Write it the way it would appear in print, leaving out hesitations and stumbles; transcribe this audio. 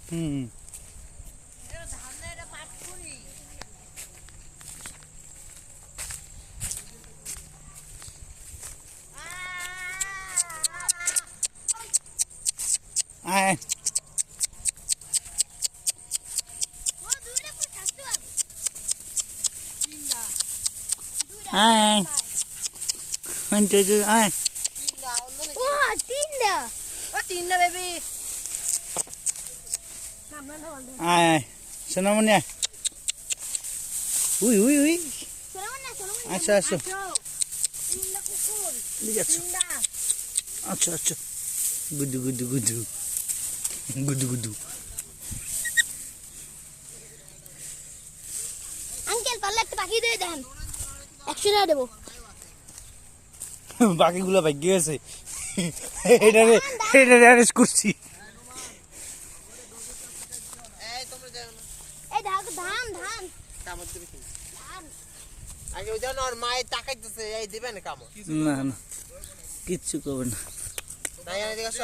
হুম আয় আয় আয় আয় সোনামণি আয় উই উই উই আচ্ছা আচ্ছা আচ্ছা আচ্ছা গুদু গুদু গুদু গুদু গুদু আঙ্কেল পারলে একটা পাখি দিয়ে দেন 100 টাকা দেবো বাকিগুলো ভাগ্য আছে এটারে এটারে অ্যারেস্ট করছি এই ধান ধান কামড় দিবি কি? ধান আগে ওই যেন ওর মায়ের তাকাইতেছে এই দিবেন কামড় না না কিচ্ছু করবে না তাই এদিকে আসো